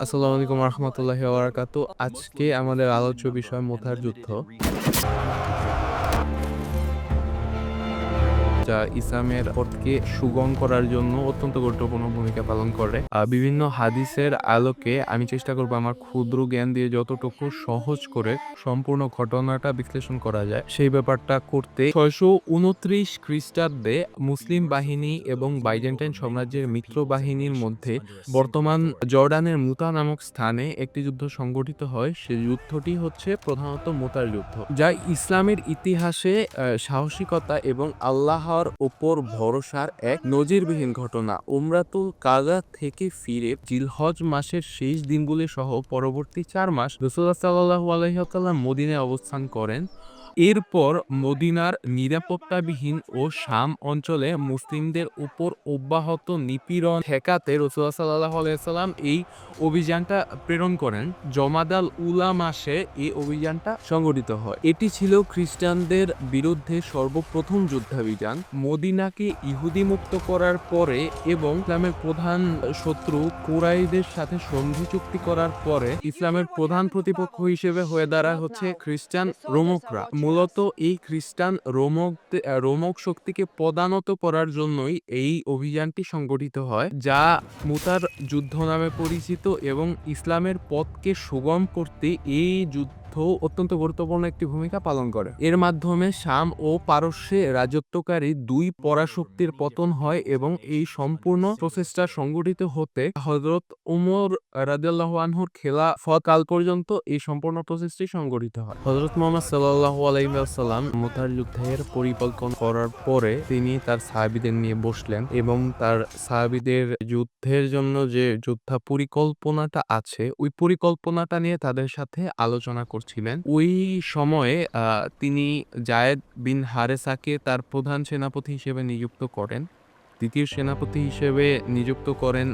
আসসালামু আলাইকুম রহমতুল্লাহি ওয়া বারাকাতুহু। আজকে আমাদের আলোচ্য বিষয় মুতার যুদ্ধ। যা ইসলামের পথকে সুগম করার জন্য অত্যন্ত গুরুত্বপূর্ণ ভূমিকা পালন করে। বিভিন্ন হাদিসের আলোকে আমি চেষ্টা করব আমার ক্ষুদ্র জ্ঞান দিয়ে যতটুকু সহজ করে সম্পূর্ণ ঘটনাটা বিশ্লেষণ করা যায় সেই ব্যাপারটা করতে ৬২৯ খ্রিস্টাব্দে মুসলিম বাহিনী এবং বাইজেন্টাইন সাম্রাজ্যের মিত্র বাহিনীর মধ্যে বর্তমান জর্ডানের মুতা নামক স্থানে একটি যুদ্ধ সংঘটিত হয়। সেই যুদ্ধটি হচ্ছে প্রধানত মুতার যুদ্ধ, যা ইসলামের ইতিহাসে সাহসিকতা এবং আল্লাহর উপর ভরসার এক নজিরবিহীন ঘটনা। উমরাতুল কাযা থেকে ফিরে জিলহজ মাসের শেষ দিনগুলি সহ পরবর্তী ৪ মাস রাসূলুল্লাহ সাল্লাল্লাহু আলাইহি ওয়াসাল্লাম মদিনায় অবস্থান করেন। এরপর মদিনার নিরাপত্তাবিহীন ও শাম অঞ্চলে মুসলিমদের উপর অব্যাহত নিপীড়ন ঠেকাতে রাসূলুল্লাহ সাল্লাল্লাহু আলাইহি ওয়াসাল্লাম এই অভিযানটা প্রেরণ করেন। জমাদাল উলা মাসে এই অভিযানটা সংগঠিত হয়। এটি ছিল খ্রিস্টানদের বিরুদ্ধে সর্বপ্রথম যুদ্ধাভিযান। মদিনাকে ইহুদি মুক্ত করার পরে এবং ইসলামের প্রধান শত্রু কুরাইশদের সাথে সন্ধি চুক্তি করার পরে ইসলামের প্রধান প্রতিপক্ষ হিসেবে হয়ে দাঁড়ায় হচ্ছে খ্রিস্টান রোমকরা। মূলত এই খ্রিস্টান রোমক শক্তিকে পদানত করার জন্যই এই অভিযানটি সংগঠিত হয়, যা মুতার যুদ্ধ নামে পরিচিত এবং ইসলামের পথকে সুগম করতে এই যুদ্ধ অত্যন্ত গুরুত্বপূর্ণ একটি ভূমিকা পালন করে। এর মাধ্যমে শাম ও পারস্যে রাজত্বকারী দুই পরাশক্তির পতন হয় এবং এই সম্পূর্ণ প্রচেষ্টা সংগঠিত হতে হযরত ওমর রাদিয়াল্লাহু আনহুর খেলাফত কাল পর্যন্ত এই সম্পূর্ণ প্রচেষ্টাটি সংগঠিত হয়। হযরত মুহাম্মদ সাল্লাল্লাহু আলাইহি ওয়াসাল্লাম মুতার যুদ্ধের পরিকল্পনা করার পরে তিনি তার সাহাবীদের নিয়ে বসলেন এবং তার সাহাবীদের যুদ্ধের জন্য যে যোদ্ধা পরিকল্পনাটা আছে ওই পরিকল্পনাটা নিয়ে তাদের সাথে আলোচনা করছিলেন। ওই সময়ে তিনি যায়েদ বিন হারেসাকে তার প্রধান সেনাপতি হিসেবে নিযুক্ত করেন। দ্বিতীয় সেনাপতি হিসেবে নিযুক্ত করেন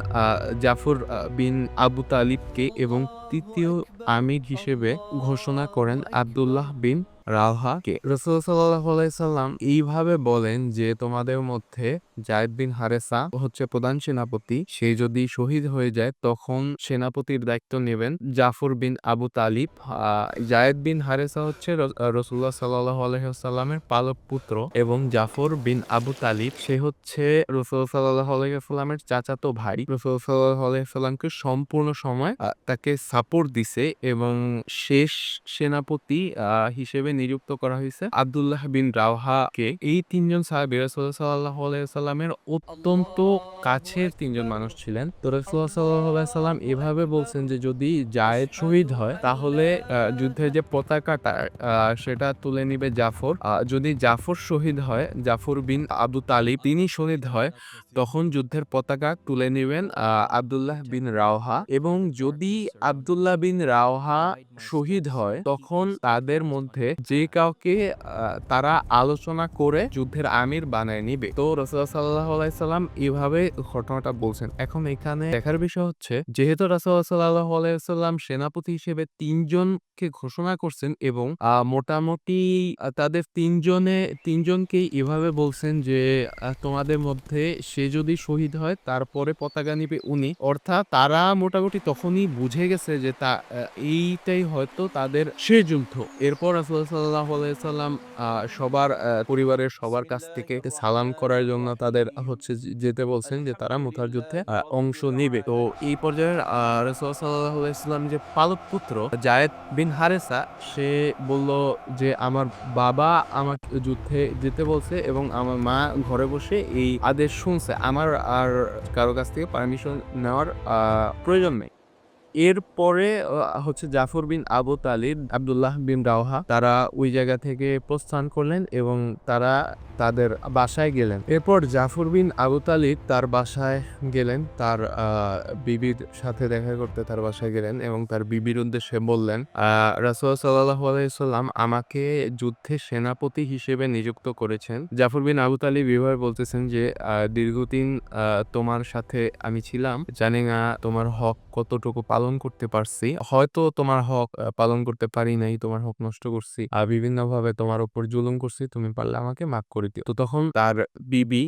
জাফর বিন আবু তালিবকে এবং তৃতীয় আমির হিসেবে ঘোষণা করেন আব্দুল্লাহ বিন রাওহাকে। রাসূল সাল্লাল্লাহু আলাইহি সাল্লাম এইভাবে বলেন যে তোমাদের মধ্যে যায়েদ বিন হারেসা হচ্ছে প্রধান সেনাপতি, সে যদি শহীদ হয়ে যায় তখন সেনাপতির দায়িত্ব নেবেন জাফর বিন আবু তালিব। যায়েদ বিন হারেসা হচ্ছে রাসূলুল্লাহ সাল্লাল্লাহু আলাইহি ওয়াসাল্লামের পালক পুত্র এবং জাফর বিন আবু তালিব সে হচ্ছে রাসূল সাল্লাল্লাহু আলাইহি ওয়াসাল্লামের চাচাতো ভাই। রাসূল সাল্লাল্লাহু আলাইহি ওয়াসাল্লামকে সম্পূর্ণ সময় তাকে সাপোর্ট দিছে এবং শেষ সেনাপতি হিসেবে নিযুক্ত করা হয়েছে আব্দুল্লাহ বিন রাওহাকে। এই তিনজন সাহাবী রাসূলুল্লাহ সাল্লাল্লাহু আলাইহি ওয়াসাল্লামের অত্যন্ত কাছের তিনজন মানুষ ছিলেন। তো রাসূলুল্লাহ সাল্লাল্লাহু আলাইহি ওয়াসাল্লাম এভাবে বলছেন যে যদি যায়েদ শহীদ হয় তাহলে যুদ্ধের যে পতাকাটা সেটা তুলে নিবে জাফর। যদি জাফর শহীদ হয়, জাফর বিন আবু তালিব তিনি শহীদ হয়, তখন যুদ্ধের পতাকা তুলে নেবেন আব্দুল্লাহ বিন রাওহা। এবং যদি আব্দুল্লাহ বিন রাওহা শহীদ হয় তখন তাদের মধ্যে যে কাউকে তারা আলোচনা করে যুদ্ধের আমির বানায় নিবে। তো রাসূলুল্লাহ সাল্লাল্লাহু আলাইহি সাল্লাম এভাবে ঘটনাটা বলছেন। এখন এখানে দেখার বিষয় হচ্ছে যেহেতু রাসূলুল্লাহ সাল্লাল্লাহু আলাইহি সাল্লাম সেনাপতি হিসেবে তিনজনকে ঘোষণা করছেন এবং মোটামুটি তাদের তিনজনকেই এভাবে বলছেন যে তোমাদের মধ্যে সে যদি শহীদ হয় তারপরে পতাকা নিবে উনি। অর্থাৎ তারা মোটামুটি তখনই বুঝে গেছে যে এইটাই হয়তো তাদের শেষ যুদ্ধ। এরপর রাসূলুল্লাহ সাল্লাল্লাহু আলাইহি সাল্লাম সবার পরিবারের সবার কাছ থেকে সালাম করার জন্য তাদের হচ্ছে যেতে বলছেন যে তারা মুতার যুদ্ধে অংশ নিবে। তো এই পর্যায়ে রাসূলুল্লাহ সাল্লাল্লাহু আলাইহি সাল্লাম যে পালক পুত্র যায়েদ বিন হারেসা সে বলল যে আমার বাবা আমাকে যুদ্ধে যেতে বলছে এবং আমার মা ঘরে বসে এই আদেশ শুনছে, আমার আর কারো কাছ থেকে পারমিশন নেওয়ার প্রয়োজন নেই। এরপরে হচ্ছে জাফর বিন আবু তালিব, আব্দুল্লাহ বিন রাওহা তারা ওই জায়গা থেকে প্রস্থান করলেন এবং তারা তাদের বাসায় গেলেন। এরপর জাফর বিন আবু তালিব তার বাসায় গেলেন, তার বিবির সাথে দেখা করতে তার বাসায় গেলেন এবং তার বিবির উদ্দেশ্যে বললেন রাসূল সাল্লাল্লাহু আলাইহি সাল্লাম আমাকে যুদ্ধে সেনাপতি হিসেবে নিযুক্ত করেছেন। জাফর বিন আবু তালিব এভাবে বলতেছেন যে দীর্ঘদিন তোমার সাথে আমি ছিলাম, জানি না তোমার হক কতটুকু পালন পালন করতে পারছি। হয়তো তোমার হক পালন করতে পারি নাই, তোমার হক নষ্ট করছি। বিভিন্নভাবে তোমার উপর জুলুম করছি। তুমি পারলে আমাকে মাফ করে দিও। তো তখন তার বিবি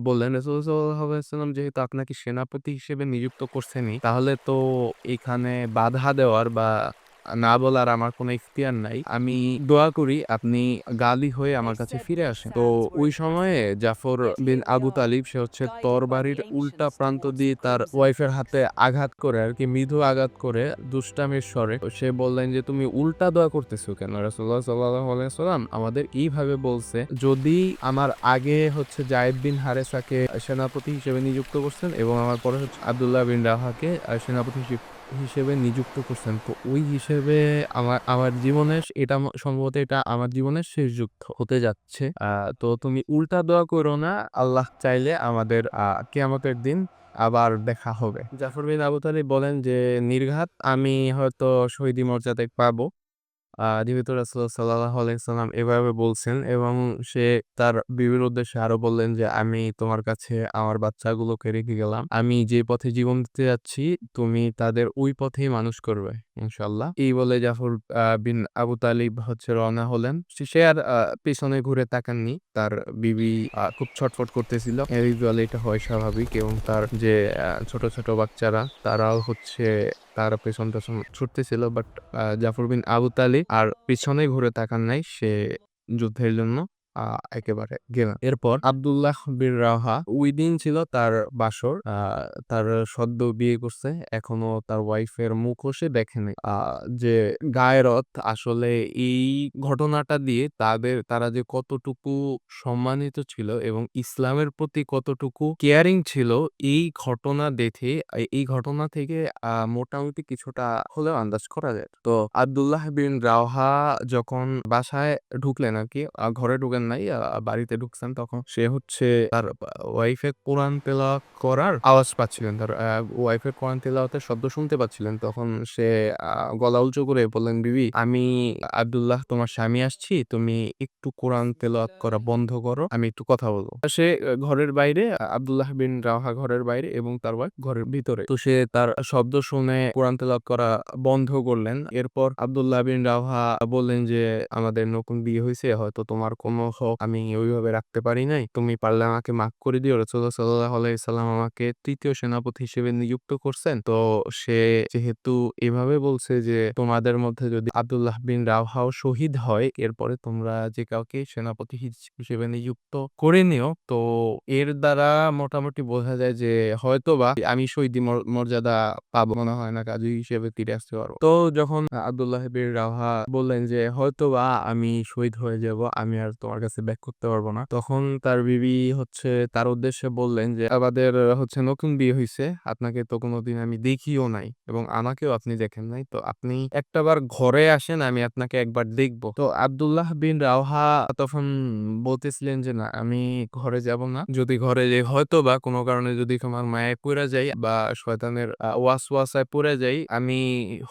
বললেন, রাসূল সাল্লাল্লাহু আলাইহি ওয়াসাল্লাম যেহেতু আপনাকে সেনাপতি হিসেবে নিযুক্ত করছেনই, তাহলে তো এখানে বাধা দেওয়ার বা না বলার আমার কোনো ইখতিয়ার নাই। আমি দোয়া করি আপনি গালি হয়ে আমার কাছে ফিরে আসেন। তো ওই সময়ে জাফর বিন আবু তালিব সে হচ্ছে তরবারির উল্টা প্রান্ত দিয়ে তার ওয়াইফের হাতে আঘাত করে আরকি, মৃদু আঘাত করে দুষ্টামির স্বরে সে বললেন যে, "তুমি উল্টা দোয়া করতেছো কেন? রাসূলুল্লাহ সাল্লাল্লাহু আলাইহি ওয়াসাল্লাম আমাদের এইভাবে বলছে, যদি আমার আগে হচ্ছে যায়েদ বিন হারেসাকে সেনাপতি হিসেবে নিযুক্ত করছেন এবং আমার পরে হচ্ছে আব্দুল্লাহ বিন রাওয়াহাকে সেনাপতি হিসেবে নিযুক্ত করছেন। তো ওই হিসেবে আমার জীবনের এটা সম্ভবত এটা আমার জীবনের শেষ যুদ্ধ হতে যাচ্ছে। তো তুমি উল্টা দোয়া করো না। আল্লাহ চাইলে আমাদের কিয়ামতের দিন আবার দেখা হবে।" জাফর বিন আবু তালিব বলেন যে, "নির্ঘাত আমি হয়তো শহীদি মর্যাদা পাবো। যেহেতু রাসূলুল্লাহ সাল্লাল্লাহু আলাইহি ওয়াসাল্লাম এভাবে বলছেন এবং সে তার বিবির উদ্দেশ্যে আরো বললেন যে, "আমি তোমার কাছে আমার বাচ্চাগুলোকে রেখে গেলাম। আমি যে পথে জীবন দিতে যাচ্ছি, তুমি তাদের ওই পথেই মানুষ করবে ইনশাআল্লাহ।" এই বলে জাফর বিন আবু তালিব হচ্ছে রওনা হলেন। সে আর পেছনে ঘুরে তাকাননি। তার বিবি খুব ছটফট করতেছিল। ইউজুয়ালি এটা হয় স্বাভাবিক এবং তার যে ছোট, ছোট বাচ্চারা তারাও হচ্ছে তার পেছন ছুটতেছিল। বাট জাফর বিন আবু তালিব আর পিছনে ঘুরে তাকান নাই। সে যুদ্ধের জন্য আ একেবারে গেলেন। এরপর আব্দুল্লাহ বিন রাওহা ওই দিন ছিল তার বাসর। তার সদ্য বিয়ে করছে। এখনো তার ওয়াইফের মুখও সে দেখেনি। যে গায়রত আসলে এই ঘটনাটা দিয়ে তারা যে কতটুকু সম্মানিত ছিল এবং ইসলামের প্রতি কতটুকু কেয়ারিং ছিল, এই ঘটনা দেখে এই ঘটনা থেকে মোটামুটি কিছুটা হলেও আন্দাজ করা যায়। তো আব্দুল্লাহ বিন রাওহা যখন বাসায় ঢুকলেন আরকি, ঘরে ঢুকেন নাই, বাড়িতে ঢুকছেন, তখন সে হচ্ছে তার ওয়াইফের কোরআন তেলাওয়াত করার আওয়াজ পাচ্ছিলেন। তার ওয়াইফের কোরআন তেলাওয়াতের শব্দ শুনতে পাচ্ছিলেন। তখন সে গলা উঁচু করে বললেন, "বিবি, আমি আব্দুল্লাহ তোমার স্বামী আসছি। তুমি একটু কোরআন তেলাওয়াত করা বন্ধ করো। আমি একটু কথা বলবো।" সে ঘরের বাইরে, আব্দুল্লাহ বিন রাওহা ঘরের বাইরে এবং তার ওয়াইফ ঘরের ভিতরে। তো সে তার শব্দ শুনে কোরআন তেলাওয়াত করা বন্ধ করলেন। এরপর আব্দুল্লাহ বিন রাওহা বললেন যে, "আমাদের নতুন বিয়ে হইছে। হয়তো তোমার কোনো হক আমি ওইভাবে রাখতে পারি নাই। তুমি পারলে আমাকে মাফ করে দিও। রাসূলুল্লাহ সাল্লাল্লাহু আলাইহি সাল্লাম আমাকে ৩য় সেনাপতি হিসেবে নিযুক্ত করছেন। তো সে যেহেতু এভাবে বলছে যে, তোমাদের মধ্যে যদি আব্দুল্লাহ বিন রাওহাও শহীদ হয়, এরপরে তোমরা যে কাউকে সেনাপতি হিসেবে নিযুক্ত করে নিও। তো এর দ্বারা মোটামুটি বোঝা যায় যে হয়তোবা আমি শহীদি মর্যাদা পাবো। মনে হয় না গাজী হিসেবে ফিরে আসতে পারবো।" তো যখন আব্দুল্লাহ বিন রাওহা বললেন যে, "হয়তোবা আমি শহীদ হয়ে যাব, আমি আর তোমার কাছে ব্যাক করতে পারবো না।" তখন তার বিবি হচ্ছে তার উদ্দেশ্যে বললেন যে, "আমাদের হচ্ছে নতুন বিয়ে হইছে। আপনাকে তো কোনোদিন আমি দেখিও নাই এবং আমাকেও আপনি দেখেন নাই। তো আপনি একটাবার ঘরে আসেন, আমি আপনাকে একবার দেখব।" তো আব্দুল্লাহ বিন রাওহা তখন বলতেছিলেন যে, "না, আমি ঘরে যাব না। যদি ঘরে যাই হয়তোবা কোনো কারণে যদি তোমার মায়ায় পইড়া যাই বা শয়তানের ওয়াসওয়াসায় পইড়া যাই, আমি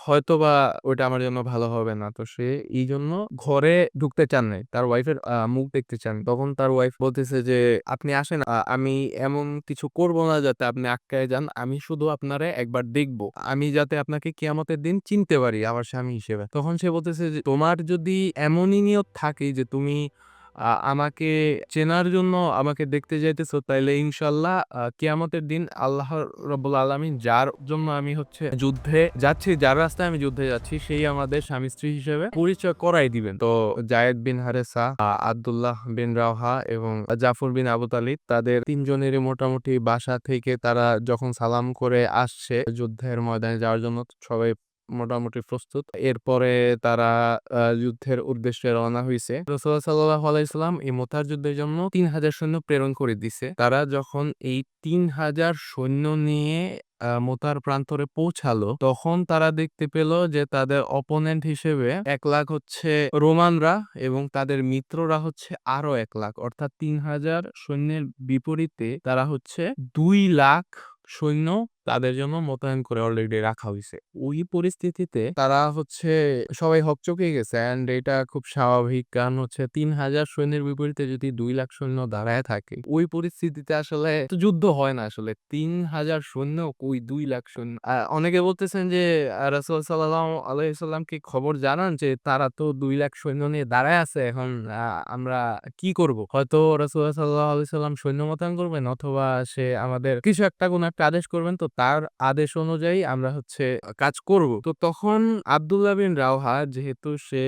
হয়তোবা ওইটা আমার জন্য ভালো হবে না।" তো সে এইজন্য ঘরে ঢুকতে চান নাই। তার ওয়াইফের মুখ দেখতে চান। তখন তার ওয়াইফ বলতেছে যে, "আপনি আসেন, আমি এমন কিছু করব না যাতে আপনি আটকায় যান। আমি শুধু আপনারে একবার দেখব। আমি যাতে আপনাকে কিয়ামতের দিন চিনতে পারি আমার স্বামী হিসেবে।" তখন সে বলতেছে যে, "তোমার যদি এমনই নিয়ত থাকে যে তুমি আমাকে চেনার জন্য আমাকে দেখতে যাইতেছো, তাইলে ইনশাআল্লাহ কিয়ামতের দিন আল্লাহ রাব্বুল আলামিন যার জন্য আমি হচ্ছে যুদ্ধে যাচ্ছি, যার রাস্তায় আমি যুদ্ধে যাচ্ছি, সেই আমাদের স্বামী-স্ত্রী হিসেবে পরিচয় করাই দিবেন।" তো যায়েদ বিন হারেসা, আব্দুল্লাহ বিন রাওহা এবং জাফর বিন আবু তালিব তাদের ৩ জনেরই মোটামুটি বাসা থেকে তারা যখন সালাম করে আসছে যুদ্ধের ময়দানে যাওয়ার জন্য, সবাই মোটামুটি প্রস্তুত। এরপরে তারা যুদ্ধের উদ্দেশ্যে রওনা হইছে। রাসূলুল্লাহ সাল্লাল্লাহু আলাইহি সাল্লাম এই মুতার যুদ্ধের জন্য ৩,০০০ সৈন্য প্রেরণ করে দিছে। তারা যখন এই ৩,০০০ সৈন্য নিয়ে মুতার প্রান্তরে পৌঁছালো, তখন তারা দেখতে পেল যে তাদের অপোনেন্ট হিসেবে ১,০০,০০০ হচ্ছে রোমানরা এবং তাদের মিত্ররা হচ্ছে আরো ১,০০,০০০। অর্থাৎ ৩,০০০ সৈন্যের বিপরীতে তারা হচ্ছে ২,০০,০০০ সৈন্য তাদের জন্য মোতায়েন করে অলরেডি রাখা হইছে। ওই পরিস্থিতিতে তারা হচ্ছে সবাই হকচকিয়ে গেছে অ্যান্ড এটা খুব স্বাভাবিক। কারণ হচ্ছে ৩,০০০ সৈন্যের বিপরীতে যদি ২,০০,০০০ সৈন্য দাঁড়ায় থাকে, ওই পরিস্থিতিতে আসলে তো যুদ্ধ হয় না আসলে। ৩,০০০ সৈন্য কই ২,০০,০০০ সৈন্য। অনেকে বলতেছেন যে রাসূল সাল্লাল্লাহু আলাইহি ওয়াসাল্লাম কি খবর জানান যে তারা তো ২,০০,০০০ সৈন্য নিয়ে দাঁড়ায় আছে। এখন আমরা কি করব? হয়তো রাসূলুল্লাহ সাল্লাল্লাহু আলাইহি ওয়াসাল্লাম সৈন্য মোতায়েন করবেন অথবা সে আমাদের কিছু একটা কোনো একটা আদেশ করবেন। তো তার আদেশ অনুযায়ী আমরা হচ্ছে কাজ করব। তো তখন আব্দুল্লাহ বিন রাওহা যেহেতু সে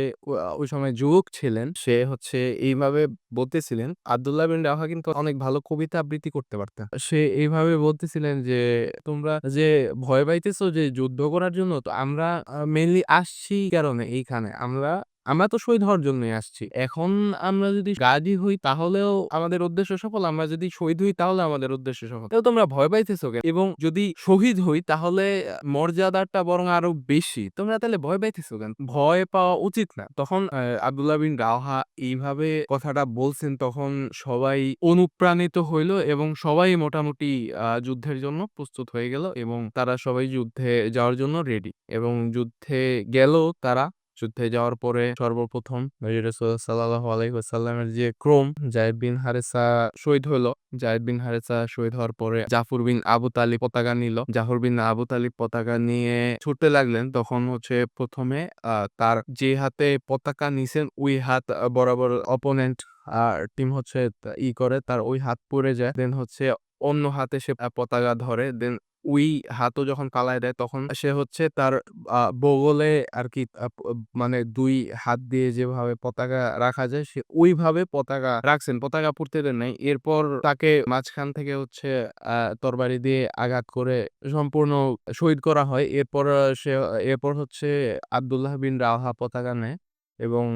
ওই সময় যুবক ছিলেন, সে হচ্ছে এইভাবে বলতেছিলেন। আব্দুল্লাহ বিন রাওহা কিন্তু অনেক ভালো কবিতা আবৃত্তি করতে পারতেন। সে এইভাবে বলতেছিলেন যে, "তোমরা যে ভয় পাইতেছো যে যুদ্ধ করার জন্য, তো আমরা মেইনলি আসছি এই কারণে এইখানে। আমরা তো শহীদ হওয়ার জন্যই আসছি। এখন আমরা যদি গাজী হই তাহলেও আমাদের উদ্দেশ্য সফল। আমরা যদি শহীদ হই তাহলে আমাদের উদ্দেশ্য সফল। তো তোমরা ভয় পাইতেছো কেন? এবং যদি শহীদ হই তাহলে মর্যাদাটা বরং আরো বেশি। তোমরা তাহলে ভয় পাইতেছো কেন? ভয় পাওয়া উচিত না।" তখন আব্দুল্লাহ বিন রাওহা এইভাবে কথাটা বলছেন, তখন সবাই অনুপ্রাণিত হইল এবং সবাই মোটামুটি যুদ্ধের জন্য প্রস্তুত হয়ে গেল এবং তারা সবাই যুদ্ধে যাওয়ার জন্য রেডি এবং যুদ্ধে গেল তারা। যুদ্ধে যাওয়ার পরে সর্বপ্রথম নবী রাসূলুল্লাহ সাল্লাল্লাহু আলাইহি ওয়াসাল্লামের যে ক্রম, যায়েদ বিন হারেসা শহীদ হইল। যায়েদ বিন হারেসা শহীদ হওয়ার পরে জাফর বিন আবু তালিব পতাকা নিল। জাফর বিন আবু তালিব পতাকা নিয়ে ছুটতে লাগলেন। তখন হচ্ছে ১ম এ তার যে হাতে পতাকা নিছেন ওই হাত বরাবর অপোনেন্ট টিম হচ্ছে করে তার ওই হাত পড়ে যায়। দেন হচ্ছে অন্য হাতে সে পতাকা ধরে। দেন ওই হাতও যখন পালায় দেয় তখন সে হচ্ছে তার বগলে আরকি মানে ২ হাত দিয়ে যেভাবে পতাকা রাখা যায় সে ওইভাবে পতাকা রাখছেন। পতাকা পুড়তে দেন নাই। এরপর তাকে মাঝখান থেকে হচ্ছে তরবারি দিয়ে আঘাত করে সম্পূর্ণ শহীদ করা হয়। এরপর হচ্ছে আব্দুল্লাহ বিন রাওহা পতাকা নেয় এবং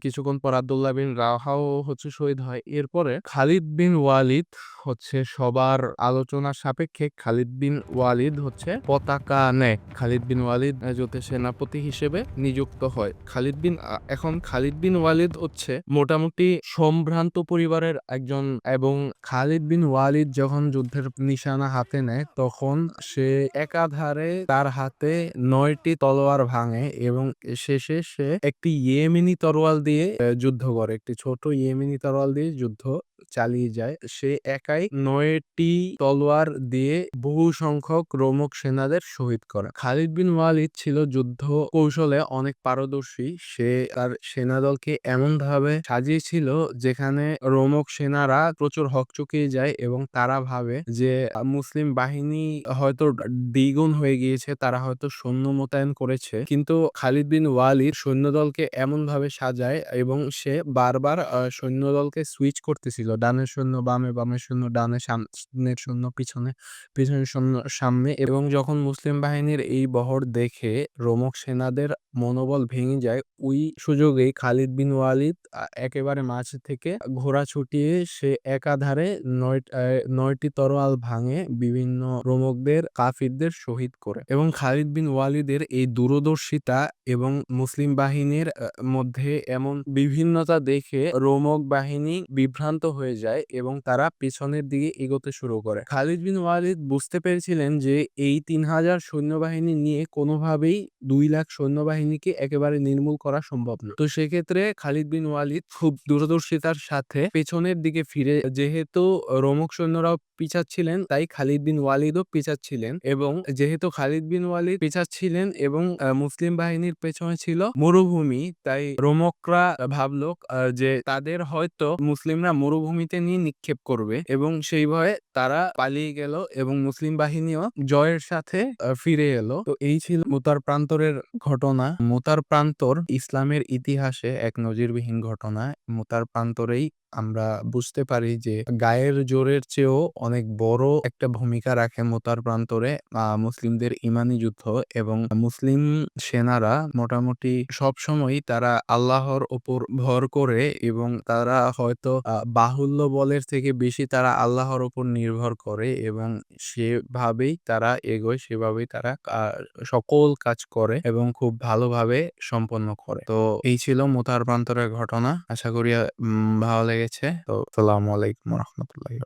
কিছুক্ষণ পর আব্দুল্লাহ বিন রাওহাও হচ্ছে শহীদ হয়। এরপরে খালিদ বিন ওয়ালিদ হচ্ছে সবার আলোচনার সাপেক্ষে খালিদ বিন ওয়ালিদ হচ্ছে পতাকা নেয়। খালিদ বিন ওয়ালিদ যুদ্ধের সেনাপতি হিসেবে নিযুক্ত হয়। এখন খালিদ বিন ওয়ালিদ হচ্ছে মোটামুটি সম্ভ্রান্ত পরিবারের একজন এবং খালিদ বিন ওয়ালিদ যখন যুদ্ধের নিশানা হাতে নেয় তখন সে একাধারে তার হাতে ৯ টি তলোয়ার ভাঙে এবং শেষে সে একটি ইয়েমেনি তরোয়াল দিয়ে যুদ্ধ করে। একটি ছোট ইয়েমেনি তরোয়াল দিয়ে যুদ্ধ চালিয়ে যায়। সে একাই ৯ টি তলোয়ার দিয়ে বহু সংখ্যক রোমক সেনাদের শহীদ করে। খালিদ বিন ওয়ালিদ ছিল যুদ্ধ কৌশলে অনেক পারদর্শী। সে তার সেনাদলকে এমনভাবে সাজিয়েছিল যেখানে রোমক সেনারা প্রচুর হকচকিয়ে যায় এবং তারা ভাবে যে মুসলিম বাহিনী হয়তো দ্বিগুণ হয়ে গিয়েছে, তারা হয়তো সৈন্য মোতায়েন করেছে। কিন্তু খালিদ বিন ওয়ালিদ সৈন্যদলকে এমনভাবে সাজায় এবং সে বারবার সৈন্যদলকে সুইচ করতেছিল। ডানের সৈন্য বামে, বামের সৈন্য ডানে, সামনের সৈন্য পিছনে, পিছনের সৈন্য সামনে এবং যখন মুসলিম বাহিনীর এই বহর দেখে রোমক সেনাদের মনোবল ভেঙে যায়, ওই সুযোগেই খালিদ বিন ওয়ালিদ একেবারে মাঝ থেকে ঘোড়া ছুটিয়ে সে একাধারে ৯ টি তরোয়াল ভাঙে বিভিন্ন রোমকদের কাফিরদের শহীদ করে এবং খালিদ বিন ওয়ালিদের এই দূরদর্শিতা এবং মুসলিম বাহিনীর মধ্যে এমন বিভিন্নতা দেখে রোমক বাহিনী বিভ্রান্ত হয়ে যায় এবং তারা পিছনের দিকে এগোতে শুরু করে। খালিদ বিন ওয়ালিদ বুঝতে পেরেছিলেন যে এই ৩,০০০ সৈন্যবাহিনী নিয়ে কোনোভাবেই ২,০০,০০০ সৈন্যবাহিনীকে একেবারে নির্মূল করা সম্ভব না। তো সেক্ষেত্রে খালিদ বিন ওয়ালিদ খুব দূরদর্শিতার সাথে পেছনের দিকে ফিরে, যেহেতু রোমক সৈন্যরাও পিছাচ্ছিলেন তাই খালিদ বিন ওয়ালিদও পিছাচ্ছিলেন এবং যেহেতু খালিদ বিন ওয়ালিদ পিছাচ্ছিলেন এবং মুসলিম বাহিনীর পেছনে ছিল মরুভূমি, তাই রোমকরা ভাবলো যে তাদের হয়তো মুসলিমরা মরুভূমিতে নিয়ে নিক্ষেপ করবে এবং সেই ভয়ে তারা পালিয়ে গেল এবং মুসলিম বাহিনীও জয়ের সাথে ফিরে এলো। তো এই ছিল মুতার প্রান্তরের ঘটনা। মুতার প্রান্তর ইসলামের ইতিহাসে এক নজিরবিহীন ঘটনা। মুতার প্রান্তরেই আমরা বুঝতে পারি যে গায়ের জোরের চেয়েও অনেক বড় একটা ভূমিকা রাখে মুতার প্রান্তরে মুসলিমদের ইমানি যুদ্ধ এবং মুসলিম সেনারা মোটামুটি সবসময়ই তারা আল্লাহর উপর ভর করে এবং তারা হয়তো বাহুল্য বলের থেকে বেশি তারা আল্লাহর উপর নির্ভর করে এবং সেভাবেই তারা এগোয়, সেভাবেই তারা সকল কাজ করে এবং খুব ভালোভাবে সম্পন্ন করে। তো এই ছিল মুতার প্রান্তরের ঘটনা। আশা করি ভালো লেগেছে। তো আসসালামু আলাইকুম ওয়া রাহমাতুল্লাহি।